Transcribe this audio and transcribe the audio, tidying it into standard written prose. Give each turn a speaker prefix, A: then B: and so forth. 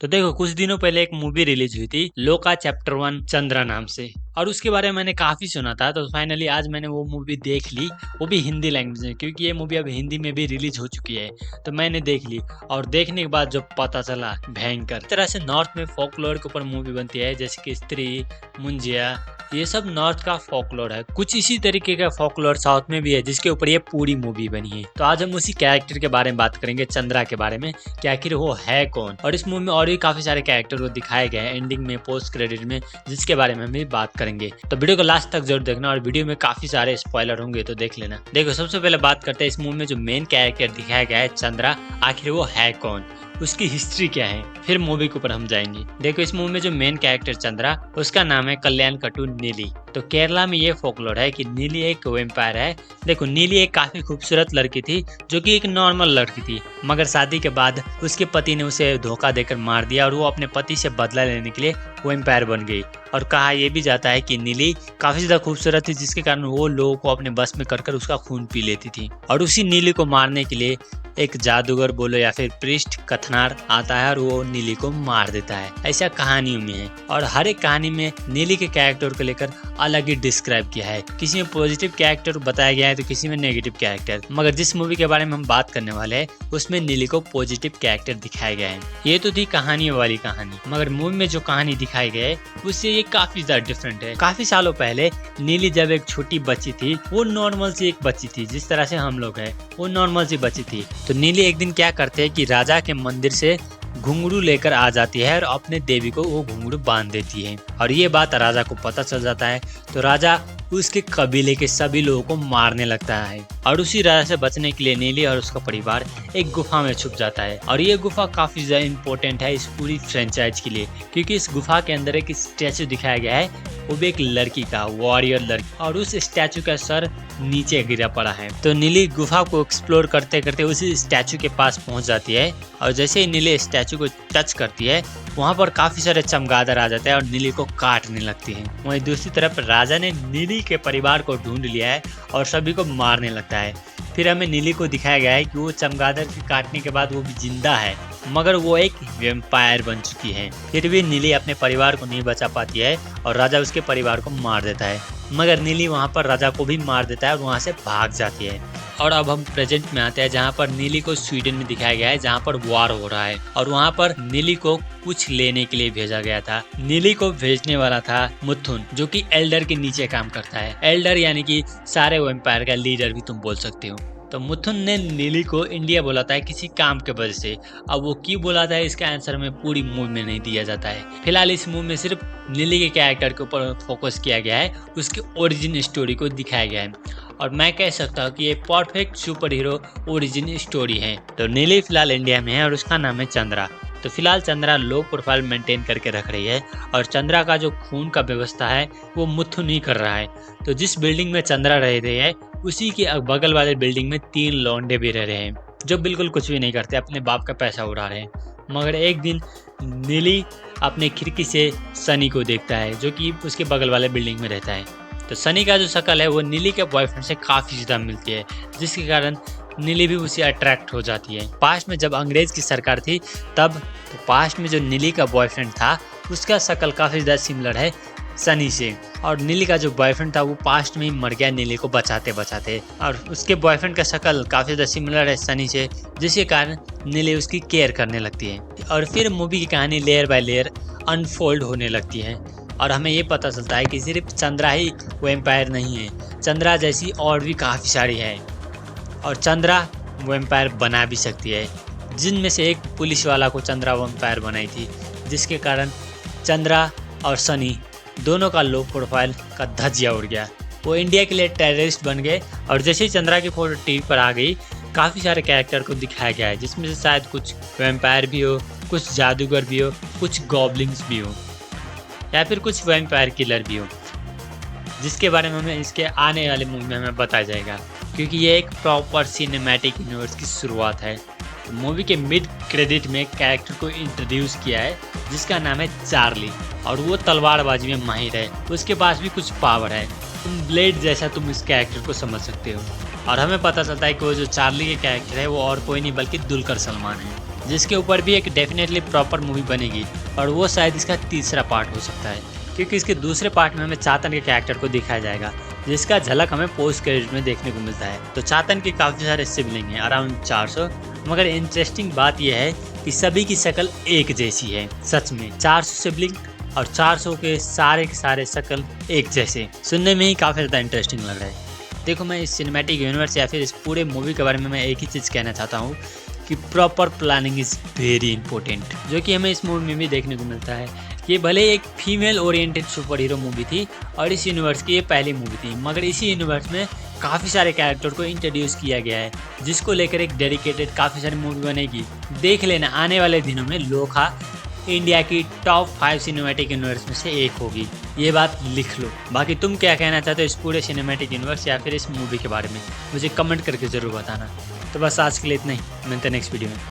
A: तो देखो कुछ दिनों पहले एक मूवी रिलीज हुई थी लोका चैप्टर 1 चंद्रा नाम से। और उसके बारे में मैंने काफी सुना था, तो फाइनली आज मैंने वो मूवी देख ली। वो भी हिंदी लैंग्वेज में, क्योंकि ये मूवी अब हिंदी में भी रिलीज हो चुकी है। तो मैंने देख ली और देखने के बाद जो पता चला भयंकर। इस तरह से नॉर्थ में फोकलोर के ऊपर मूवी बनती है, जैसे कि स्त्री, मुंजिया, ये सब नॉर्थ का फोकलोर है। कुछ इसी तरीके का फोकलोर साउथ में भी है, जिसके ऊपर ये पूरी मूवी बनी है। तो आज हम उसी कैरेक्टर के बारे में बात करेंगे, चंद्रा के बारे में, कि आखिर वो है कौन। और इस मूवी में और भी काफी सारे कैरेक्टर को दिखाए गए हैं एंडिंग में, पोस्ट क्रेडिट में, जिसके बारे में हम भी बात करेंगे। तो वीडियो को लास्ट तक जरूर देखना, और वीडियो में काफी सारे स्पॉइलर होंगे तो देख लेना। देखो सबसे पहले बात करते हैं इस मूवी में जो मेन कैरेक्टर दिखाया गया है चंद्रा, आखिर वो है कौन, उसकी हिस्ट्री क्या है, फिर मूवी के ऊपर हम जाएंगे। देखो इस मूवी में जो मेन कैरेक्टर चंद्रा, उसका नाम है कल्याण कटू नीली। तो केरला में ये फोकलोर है कि नीली एक वेम्पायर है। देखो नीली एक काफी खूबसूरत लड़की थी, जो कि एक नॉर्मल लड़की थी, मगर शादी के बाद उसके पति ने उसे धोखा देकर मार दिया और वो अपने पति से बदला लेने के लिए वेम्पायर बन गई। और कहा यह भी जाता है कि नीली काफी ज्यादा खूबसूरत थी, जिसके कारण वो लोगों को अपने बस में कर उसका खून पी लेती थी। और उसी नीली को मारने के लिए एक जादूगर बोलो या फिर प्रिस्ट कथनार आता है और वो नीली को मार देता है। ऐसा कहानियों में है, और हर एक कहानी में नीली के कैरेक्टर को लेकर अलग ही डिस्क्राइब किया है। किसी में पॉजिटिव कैरेक्टर बताया गया है तो किसी में नेगेटिव कैरेक्टर। मगर जिस मूवी के बारे में हम बात करने वाले हैं उसमें नीली को पॉजिटिव कैरेक्टर दिखाया गया है। ये तो थी कहानियों वाली कहानी, मगर मूवी में जो कहानी दिखाई गई है उससे ये काफी ज्यादा डिफरेंट है। काफी सालों पहले नीली जब एक छोटी बच्ची थी, वो नॉर्मल सी एक बच्ची थी, जिस तरह से हम लोग हैं, वो नॉर्मल सी बच्ची थी। तो नीली एक दिन क्या करते हैं कि राजा के मंदिर से घुंघरू लेकर आ जाती है और अपने देवी को वो घुंघरू बांध देती है। और ये बात राजा को पता चल जाता है, तो राजा उसके कबीले के सभी लोगों को मारने लगता है। और उसी राजा से बचने के लिए नीली और उसका परिवार एक गुफा में छुप जाता है। और ये गुफा काफी ज्यादा इम्पोर्टेंट है इस पूरी फ्रेंचाइज के लिए, क्योंकि इस गुफा के अंदर एक स्टैचू दिखाया गया है, वो भी एक लड़की का, वॉरियर लड़की, और उस स्टैचू का सर नीचे गिरा पड़ा है। तो नीली गुफा को एक्सप्लोर करते करते उसी स्टैचू के पास पहुंच जाती है, और जैसे ही नीली स्टैचू को टच करती है, वहां पर काफी सारे चमगादड़ आ जाते हैं और नीली को काटने लगती हैं। वहीं दूसरी तरफ राजा ने नीली के परिवार को ढूंढ लिया है और सभी को मारने लगता है। फिर हमें नीली को दिखाया गया है कि वो चमगादड़ के काटने के बाद वो भी जिंदा है, मगर वो एक वेम्पायर बन चुकी है। फिर भी नीली अपने परिवार को नहीं बचा पाती है और राजा उसके परिवार को मार देता है, मगर नीली वहाँ पर राजा को भी मार देता है और वहाँ से भाग जाती है। और अब हम प्रेजेंट में आते हैं, जहाँ पर नीली को स्वीडन में दिखाया गया है, जहाँ पर वार हो रहा है, और वहाँ पर नीली को कुछ लेने के लिए भेजा गया था। नीली को भेजने वाला था मुथुन, जो कि एल्डर के नीचे काम करता है। एल्डर यानी कि सारे वेम्पायर का लीडर भी तुम बोल सकते हो। तो मुथुन ने नीली को इंडिया बुलाता है किसी काम के वजह से। अब वो क्यों बुलाता है इसका आंसर में पूरी मूवी में नहीं दिया जाता है। फिलहाल इस मूवी में सिर्फ नीली के कैरेक्टर के ऊपर फोकस किया गया है, उसकी ओरिजिन स्टोरी को दिखाया गया है, और मैं कह सकता हूँ कि ये perfect super hero origin story है। तो नीली फिलहाल इंडिया में है और उसका नाम है चंद्रा। तो फिलहाल चंद्रा लो प्रोफाइल मेंटेन करके रख रही है, और चंद्रा का जो खून का व्यवस्था है वो मुथुन ही कर रहा है। तो जिस बिल्डिंग में चंद्रा रह रही है, उसी के बगल वाले बिल्डिंग में 3 लौंडे भी रह रहे हैं, जो बिल्कुल कुछ भी नहीं करते, अपने बाप का पैसा उड़ा रहे हैं। मगर एक दिन नीली अपने खिड़की से सनी को देखता है, जो कि उसके बगल वाले बिल्डिंग में रहता है। तो सनी का जो शक्ल है वो नीली के बॉयफ्रेंड से काफी ज्यादा मिलती है, जिसके कारण नीली भी उसे अट्रैक्ट हो जाती है। पास्ट में जब अंग्रेज की सरकार थी तब, तो पास्ट में जो नीली का बॉयफ्रेंड था उसका शक्ल काफी ज्यादा सिमिलर है सनी से, और नीली का जो बॉयफ्रेंड था वो पास्ट में ही मर गया नीली को बचाते बचाते, और उसके बॉयफ्रेंड का शक्ल काफी ज्यादा सिमिलर है सनी से, जिसके कारण नीली उसकी केयर करने लगती है। और फिर मूवी की कहानी लेयर बाय लेयर अनफोल्ड होने लगती है, और हमें ये पता चलता है कि सिर्फ चंद्रा ही वेम्पायर नहीं है, चंद्रा जैसी और भी काफ़ी सारी है, और चंद्रा वेम्पायर बना भी सकती है। जिनमें से एक पुलिस वाला को चंद्रा वेम्पायर बनाई थी, जिसके कारण चंद्रा और सनी दोनों का लो प्रोफाइल का धज्जिया उड़ गया। वो इंडिया के लिए टेररिस्ट बन गए, और जैसे ही चंद्रा की फोटो टीवी पर आ गई, काफ़ी सारे कैरेक्टर को दिखाया गया है, जिसमें से शायद कुछ वेम्पायर भी हो, कुछ जादूगर भी हो, कुछ गॉब्लिन्स भी हो, या फिर कुछ वैम्पायर किलर भी हो, जिसके बारे में हमें इसके आने वाले मूवी में हमें बताया जाएगा, क्योंकि ये एक प्रॉपर सिनेमैटिक यूनिवर्स की शुरुआत है। तो मूवी के मिड क्रेडिट में कैरेक्टर को इंट्रोड्यूस किया है, जिसका नाम है चार्ली, और वो तलवारबाजी में माहिर है, उसके पास भी कुछ पावर है। तुम ब्लेड जैसा तुम इस कैरेक्टर को समझ सकते हो। और हमें पता चलता है कि वो जो चार्ली के कैरेक्टर है वो और कोई नहीं बल्कि दुलकर सलमान है। जिसके ऊपर भी एक डेफिनेटली प्रॉपर मूवी बनेगी और वो शायद इसका तीसरा पार्ट हो सकता है, क्योंकि इसके दूसरे पार्ट में हमें चातन के कैरेक्टर को दिखाया जाएगा, जिसका झलक हमें पोस्ट क्रेडिट में देखने को मिलता है। तो चातन के काफ़ी सारे सिबलिंग हैं, अराउंड 400, मगर इंटरेस्टिंग बात यह है कि सभी की शक्ल एक जैसी है। सच में 400 सिबलिंग और 400 के सारे शक्ल एक जैसे, सुनने में ही काफ़ी ज़्यादा इंटरेस्टिंग लग रहा है। देखो, मैं इस सिनेमैटिक यूनिवर्स या फिर इस पूरे मूवी के बारे में मैं एक ही चीज़ कहना चाहता हूँ कि proper planning is very important, जो कि हमें इस मूवी में भी देखने को मिलता है। ये भले एक female oriented super hero movie थी और इस यूनिवर्स की ये पहली मूवी थी, मगर इसी यूनिवर्स में काफ़ी सारे कैरेक्टर को इंट्रोड्यूस किया गया है, जिसको लेकर एक डेडिकेटेड काफ़ी सारी मूवी बनेगी। देख लेना, आने वाले दिनों में लोखा इंडिया की टॉप 5 सिनेमैटिक यूनिवर्स में से एक होगी, ये बात लिख लो। बाकी तुम क्या कहना चाहते हो इस पूरे सिनेमैटिक यूनिवर्स या फिर इस मूवी के बारे में, मुझे कमेंट करके ज़रूर बताना। तो बस आज के लिए इतना ही, मिलते हैं नेक्स्ट वीडियो में।